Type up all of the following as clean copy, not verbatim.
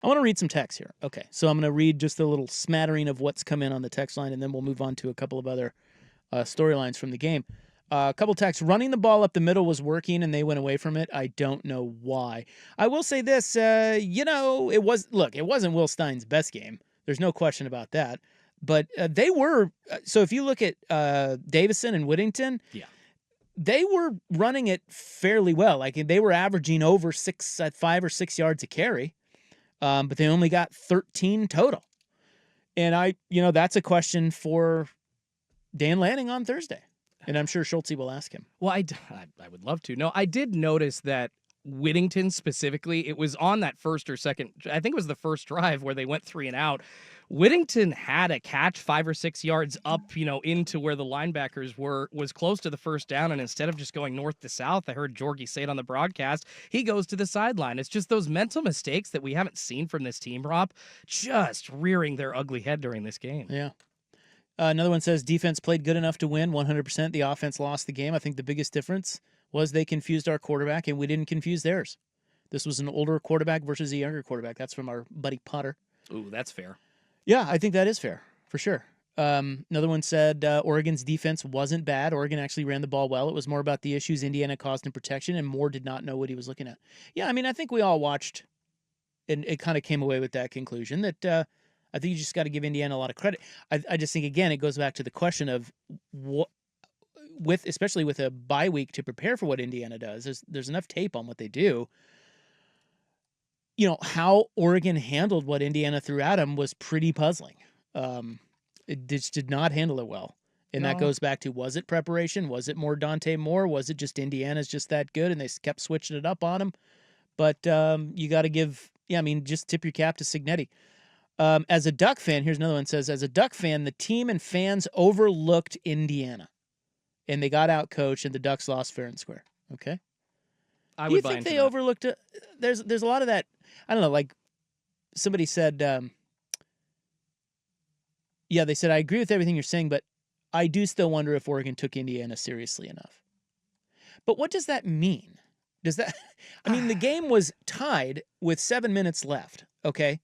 I want to read some text here. Okay, so I'm going to read just a little smattering of what's come in on the text line, and then we'll move on to a couple of other storylines from the game. A couple texts. Running the ball up the middle was working, and they went away from it. I don't know why. I will say this. It wasn't Will Stein's best game. There's no question about that. But they were. So if you look at Davison and Whittington, Yeah. they were running it fairly well. Like they were averaging over 5 or 6 yards a carry, but they only got 13 total. And that's a question for Dan Lanning on Thursday. And I'm sure Schulte will ask him. Well, I would love to. No, I did notice that Whittington specifically, it was on that first or second, I think it was the first drive where they went 3 and out. Whittington had a catch 5 or 6 yards up, into where the linebackers was close to the first down. And instead of just going north to south, I heard Jorgie say it on the broadcast, he goes to the sideline. It's just those mental mistakes that we haven't seen from this team, Rob, just rearing their ugly head during this game. Yeah. Another one says defense played good enough to win 100%. The offense lost the game. I think the biggest difference was they confused our quarterback and we didn't confuse theirs. This was an older quarterback versus a younger quarterback. That's from our buddy Potter. Ooh, that's fair. Yeah, I think that is fair for sure. Another one said Oregon's defense wasn't bad. Oregon actually ran the ball well. It was more about the issues Indiana caused in protection, and Moore did not know what he was looking at. Yeah, I mean, I think we all watched and it kind of came away with that conclusion that I think you just got to give Indiana a lot of credit. I just think, again, it goes back to the question of especially with a bye week to prepare for what Indiana does. There's enough tape on what they do. How Oregon handled what Indiana threw at them was pretty puzzling. It just did not handle it well. And that goes back to, was it preparation? Was it more Dante Moore? Was it just Indiana's just that good and they kept switching it up on him? But you got to just tip your cap to Cignetti. As a Duck fan, here's another one says, as a Duck fan, the team and fans overlooked Indiana. And they got out coached and the Ducks lost fair and square. Okay? I Do would you buy think into they that. overlooked it? There's a lot of that. I don't know, like somebody said, they said, I agree with everything you're saying, but I do still wonder if Oregon took Indiana seriously enough. But what does that mean? The game was tied with 7 minutes left, okay?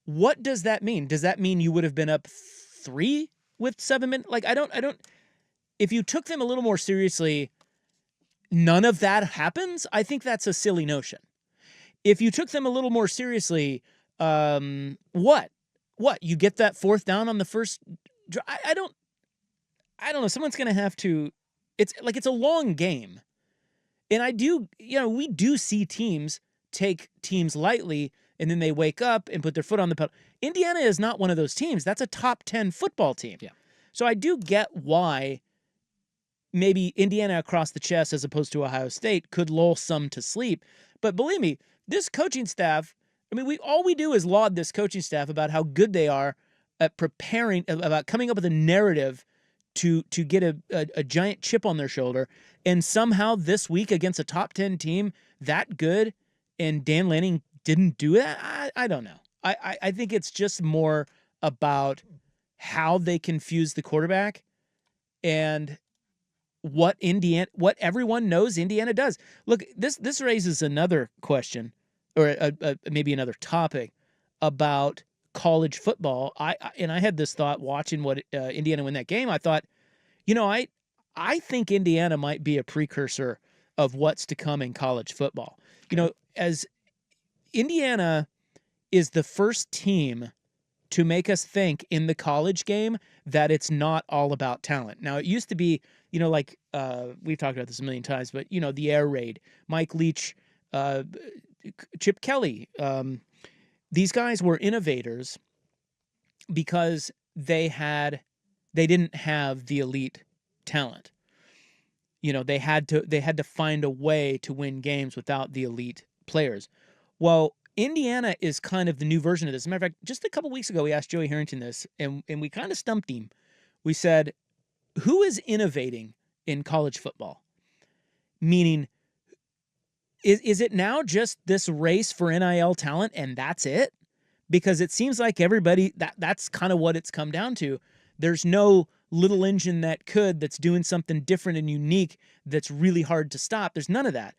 What does that mean? Does that mean you would have been up 3 with 7 minutes? Like, I don't, if you took them a little more seriously, none of that happens. I think that's a silly notion. If you took them a little more seriously, what? You get that 4th down on the first? I don't know. Someone's going to have to, it's a long game. And we do see teams take teams lightly and then they wake up and put their foot on the pedal. Indiana is not one of those teams. That's a top 10 football team. Yeah. So I do get why maybe Indiana across the chest as opposed to Ohio State could lull some to sleep. But believe me, this coaching staff, all we do is laud this coaching staff about how good they are at preparing, about coming up with a narrative to get a giant chip on their shoulder. And somehow this week against a top 10 team that good and Dan Lanning didn't do that? I don't know. I think it's just more about how they confuse the quarterback and what everyone knows Indiana does. Look, this raises another question or maybe another topic about college football. I had this thought watching what Indiana win that game. I thought, I think Indiana might be a precursor of what's to come in college football. Okay. As Indiana is the first team to make us think in the college game that it's not all about talent. Now, it used to be, we've talked about this a million times, but, the air raid, Mike Leach, Chip Kelly, these guys were innovators because they didn't have the elite talent. They had to find a way to win games without the elite players. Well, Indiana is kind of the new version of this. As a matter of fact, just a couple weeks ago, we asked Joey Harrington this, and we kind of stumped him. We said, who is innovating in college football? Meaning, is it now just this race for NIL talent and that's it? Because it seems like everybody, that's kind of what it's come down to. There's no little engine that's doing something different and unique that's really hard to stop. There's none of that.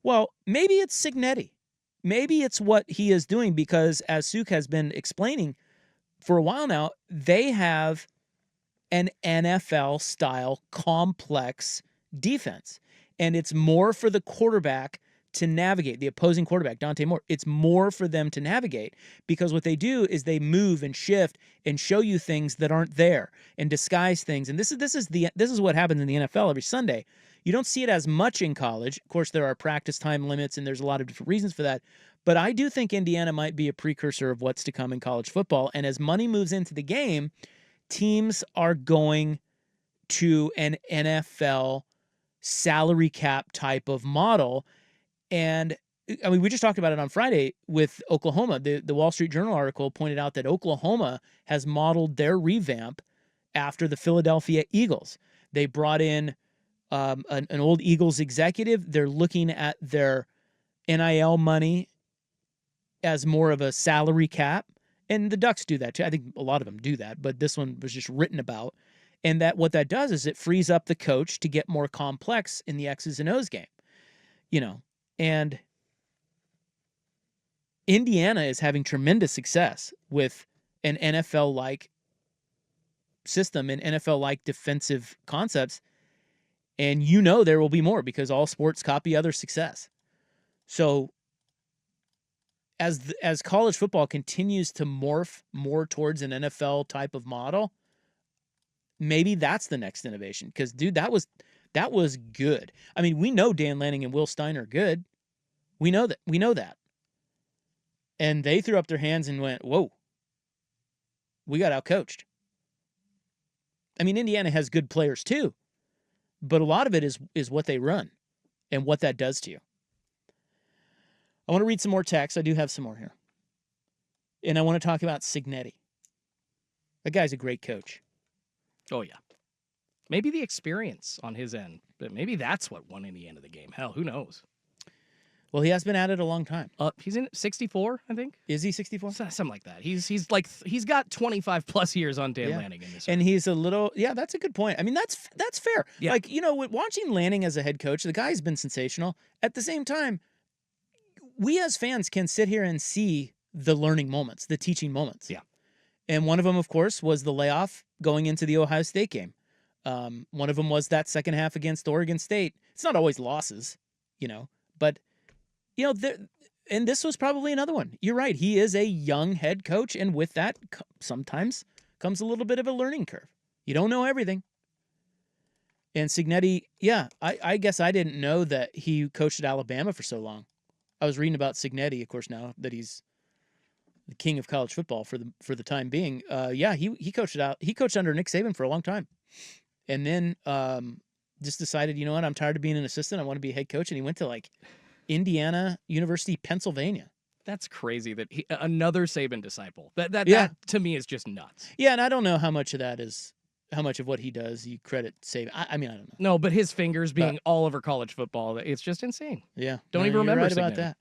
Well, maybe it's Cignetti. maybe it's what he is doing because, as Suke has been explaining for a while now, they have an NFL-style complex defense. And it's more for the quarterback to navigate, the opposing quarterback, Dante Moore. It's more for them to navigate because what they do is they move and shift and show you things that aren't there and disguise things. And this is what happens in the NFL every Sunday. You don't see it as much in college. Of course, there are practice time limits, and there's a lot of different reasons for that. But I do think Indiana might be a precursor of what's to come in college football. And as money moves into the game, teams are going to an NFL salary cap type of model. And I mean, we just talked about it on Friday with Oklahoma. The Wall Street Journal article pointed out that Oklahoma has modeled their revamp after the Philadelphia Eagles. They brought in an old Eagles executive. They're looking at their NIL money as more of a salary cap. And the Ducks do that too. I think a lot of them do that, but this one was just written about. And that what that does is it frees up the coach to get more complex in the X's and O's game. And Indiana is having tremendous success with an NFL-like system and NFL-like defensive concepts. And there will be more because all sports copy other success. So as college football continues to morph more towards an NFL type of model, maybe that's the next innovation. Because, dude, that was good. I mean, we know Dan Lanning and Will Stein are good. We know that. And they threw up their hands and went, whoa, we got outcoached. I mean, Indiana has good players too, but a lot of it is what they run and what that does to you. I want to read some more text. I do have some more here. And I want to talk about Signetti. That guy's a great coach. Oh, yeah. Maybe the experience on his end, but maybe that's what won Indiana the game. Hell, who knows? Well, he has been at it a long time. He's in 64, I think. Is he 64? Something like that. He's got 25 plus years on Dan Lanning in this. And he's a little, that's a good point. I mean, that's fair. Yeah. Like, watching Lanning as a head coach, the guy's been sensational. At the same time, we as fans can sit here and see the learning moments, the teaching moments. Yeah. And one of them, of course, was the layoff going into the Ohio State game. One of them was that second half against Oregon State. It's not always losses, but and this was probably another one. You're right. He is a young head coach, and with that sometimes comes a little bit of a learning curve. You don't know everything. And Signetti, I guess I didn't know that he coached at Alabama for so long. I was reading about Signetti, of course, now that he's the king of college football for the time being. He coached He coached under Nick Saban for a long time, and then just decided, you know what, I'm tired of being an assistant. I want to be a head coach, and he went to Indiana University, Pennsylvania. That's crazy that another Saban disciple. That to me is just nuts. Yeah, and I don't know how much of what he does you credit Saban. I mean, I don't know. No, but his fingers being all over college football, it's just insane. Yeah. Don't even remember right about that.